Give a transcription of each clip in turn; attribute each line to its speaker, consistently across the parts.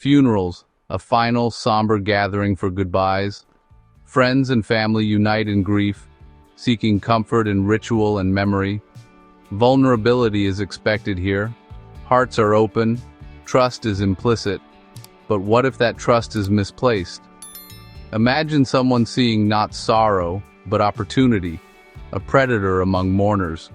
Speaker 1: Funerals, a final, somber gathering for goodbyes. Friends and family unite in grief, seeking comfort in ritual and memory. Vulnerability is expected here. Hearts are open, trust is implicit. But what if that trust is misplaced? Imagine someone seeing not sorrow, but opportunity, a predator among mourners.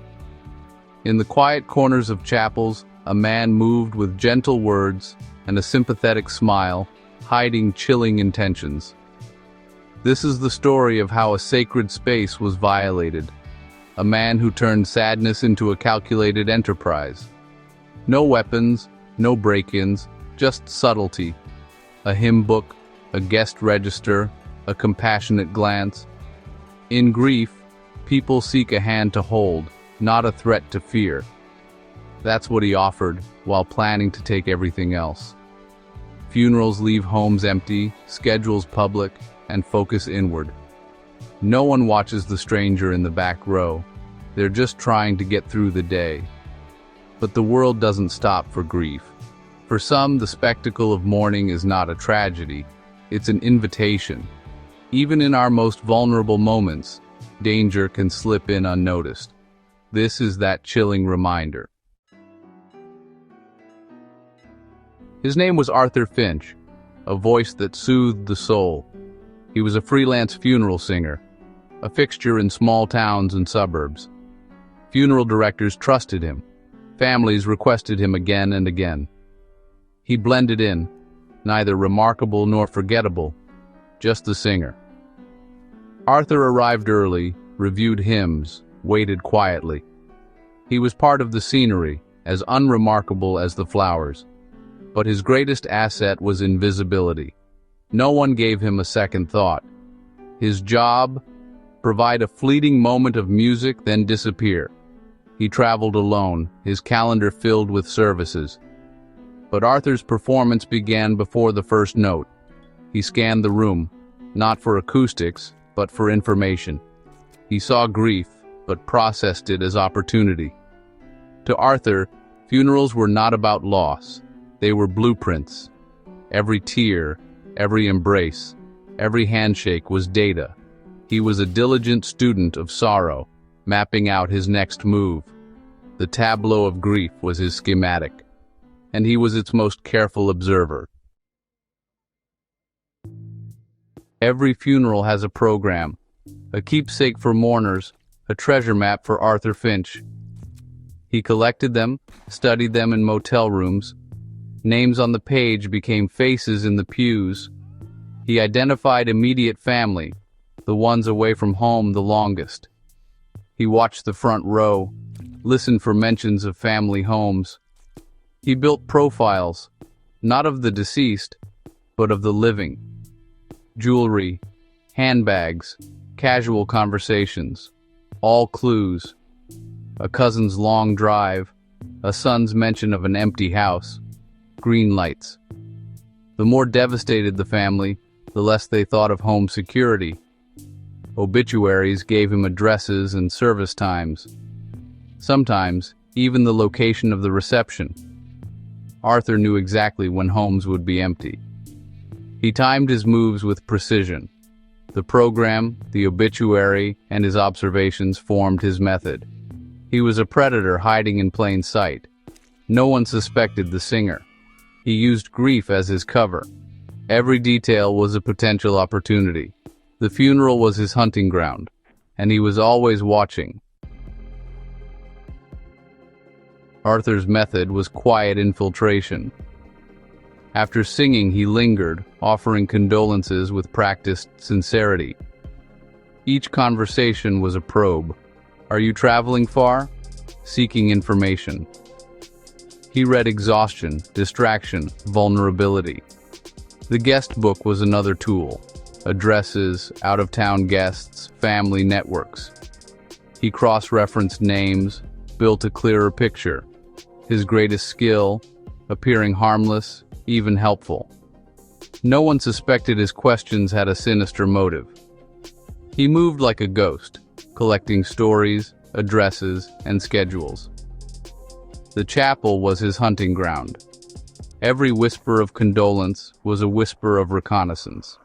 Speaker 1: In the quiet corners of chapels, a man moved with gentle words and a sympathetic smile, hiding chilling intentions. This is the story of how a sacred space was violated, a man who turned sadness into a calculated enterprise. No weapons, no break-ins, just subtlety. A hymn book, a guest register, a compassionate glance. In grief, people seek a hand to hold, not a threat to fear. That's what he offered, while planning to take everything else. Funerals leave homes empty, schedules public, and focus inward. No one watches the stranger in the back row. They're just trying to get through the day. But the world doesn't stop for grief. For some, the spectacle of mourning is not a tragedy. It's an invitation. Even in our most vulnerable moments, danger can slip in unnoticed. This is that chilling reminder. His name was Arthur Finch, a voice that soothed the soul. He was a freelance funeral singer, a fixture in small towns and suburbs. Funeral directors trusted him. Families requested him again and again. He blended in, neither remarkable nor forgettable, just the singer. Arthur arrived early, reviewed hymns, waited quietly. He was part of the scenery, as unremarkable as the flowers. But his greatest asset was invisibility. No one gave him a second thought. His job? Provide a fleeting moment of music, then disappear. He traveled alone, his calendar filled with services. But Arthur's performance began before the first note. He scanned the room, not for acoustics, but for information. He saw grief, but processed it as opportunity. To Arthur, funerals were not about loss. They were blueprints. Every tear, every embrace, every handshake was data. He was a diligent student of sorrow, mapping out his next move. The tableau of grief was his schematic, and he was its most careful observer. Every funeral has a program, a keepsake for mourners, a treasure map for Arthur Finch. He collected them, studied them in motel rooms. Names on the page became faces in the pews. He identified immediate family, the ones away from home the longest. He watched the front row, listened for mentions of family homes. He built profiles, not of the deceased, but of the living. Jewelry, handbags, casual conversations, all clues. A cousin's long drive, a son's mention of an empty house, green lights. The more devastated the family, the less they thought of home security. Obituaries gave him addresses and service times. Sometimes, even the location of the reception. Arthur knew exactly when homes would be empty. He timed his moves with precision. The program, the obituary, and his observations formed his method. He was a predator hiding in plain sight. No one suspected the singer. He used grief as his cover. Every detail was a potential opportunity. The funeral was his hunting ground, and he was always watching. Arthur's method was quiet infiltration. After singing, he lingered, offering condolences with practiced sincerity. Each conversation was a probe. Are you traveling far? Seeking information. He read exhaustion, distraction, vulnerability. The guest book was another tool. Addresses, out-of-town guests, family networks. He cross-referenced names, built a clearer picture. His greatest skill, appearing harmless, even helpful. No one suspected his questions had a sinister motive. He moved like a ghost, collecting stories, addresses, and schedules. The chapel was his hunting ground. Every whisper of condolence was a whisper of reconnaissance.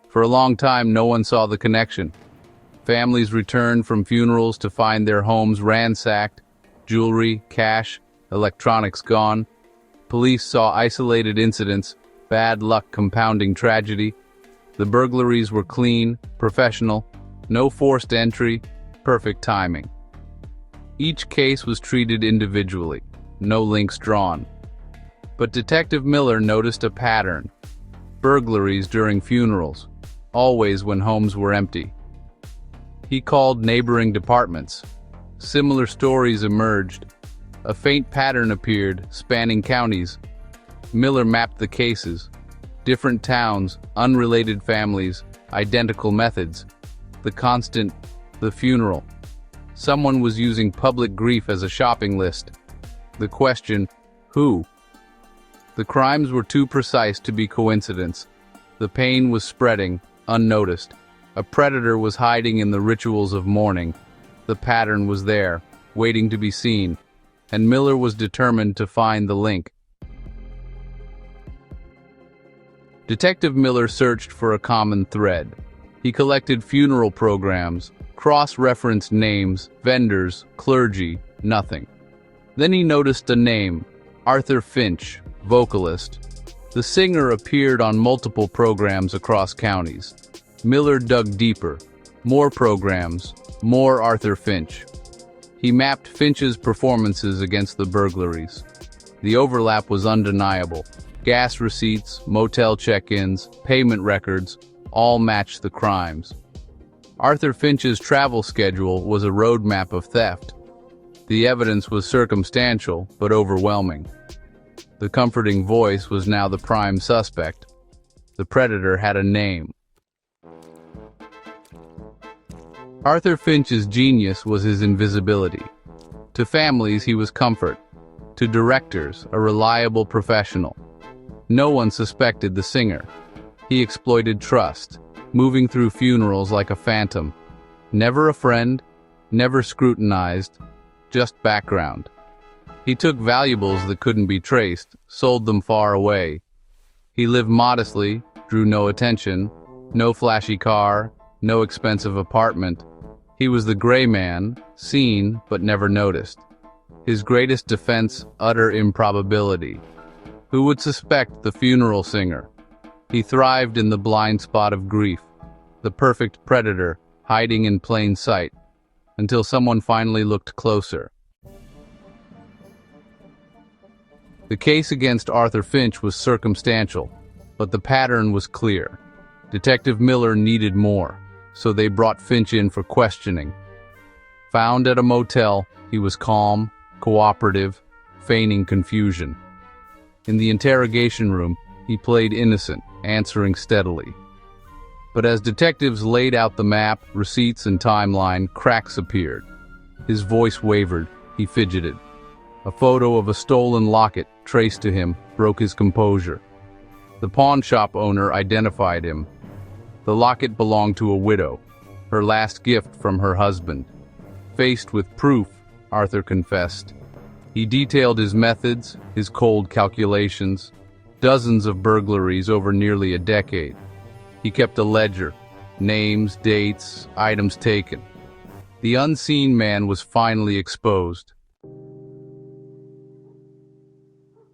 Speaker 1: For a long time, no one saw the connection. Families returned from funerals to find their homes ransacked, jewelry, cash, electronics gone. Police saw isolated incidents, bad luck compounding tragedy. The burglaries were clean, professional, no forced entry, perfect timing. Each case was treated individually, no links drawn. But Detective Miller noticed a pattern: burglaries during funerals, always when homes were empty. He called neighboring departments. Similar stories emerged. A faint pattern appeared, spanning counties. Miller mapped the cases. Different towns, unrelated families, identical methods. The constant, the funeral. Someone was using public grief as a shopping list. The question, who? The crimes were too precise to be coincidence. The pain was spreading, unnoticed. A predator was hiding in the rituals of mourning. The pattern was there, waiting to be seen, and Miller was determined to find the link. Detective Miller searched for a common thread. He collected funeral programs, cross-referenced names, vendors, clergy, nothing. Then he noticed a name, Arthur Finch, vocalist. The singer appeared on multiple programs across counties. Miller dug deeper. More programs, more Arthur Finch. He mapped Finch's performances against the burglaries. The overlap was undeniable. Gas receipts, motel check-ins, payment records, all matched the crimes. Arthur Finch's travel schedule was a roadmap of theft. The evidence was circumstantial, but overwhelming. The comforting voice was now the prime suspect. The predator had a name. Arthur Finch's genius was his invisibility. To families, he was comfort. To directors, a reliable professional. No one suspected the singer. He exploited trust, moving through funerals like a phantom. Never a friend, never scrutinized, just background. He took valuables that couldn't be traced, sold them far away. He lived modestly, drew no attention, no flashy car, no expensive apartment. He was the gray man, seen but never noticed. His greatest defense, utter improbability. Who would suspect the funeral singer? He thrived in the blind spot of grief, the perfect predator, hiding in plain sight, until someone finally looked closer. The case against Arthur Finch was circumstantial, but the pattern was clear. Detective Miller needed more, so they brought Finch in for questioning. Found at a motel, he was calm, cooperative, feigning confusion. In the interrogation room, he played innocent, answering steadily. But as detectives laid out the map, receipts, and timeline, cracks appeared. His voice wavered, he fidgeted. A photo of a stolen locket, traced to him, broke his composure. The pawn shop owner identified him. The locket belonged to a widow, her last gift from her husband. Faced with proof, Arthur confessed. He detailed his methods, his cold calculations, dozens of burglaries over nearly a decade. He kept a ledger, names, dates, items taken. The unseen man was finally exposed.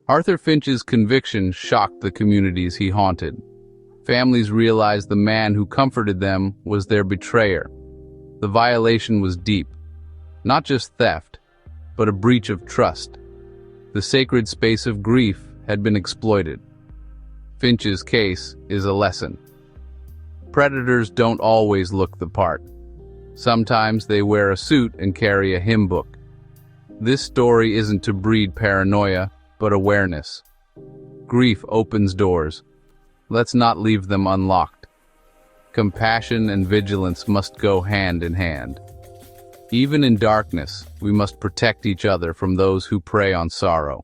Speaker 1: Arthur Finch's conviction shocked the communities he haunted. Families realized the man who comforted them was their betrayer. The violation was deep. Not just theft, but a breach of trust. The sacred space of grief had been exploited. Finch's case is a lesson. Predators don't always look the part. Sometimes they wear a suit and carry a hymn book. This story isn't to breed paranoia, but awareness. Grief opens doors. Let's not leave them unlocked. Compassion and vigilance must go hand in hand. Even in darkness, we must protect each other from those who prey on sorrow.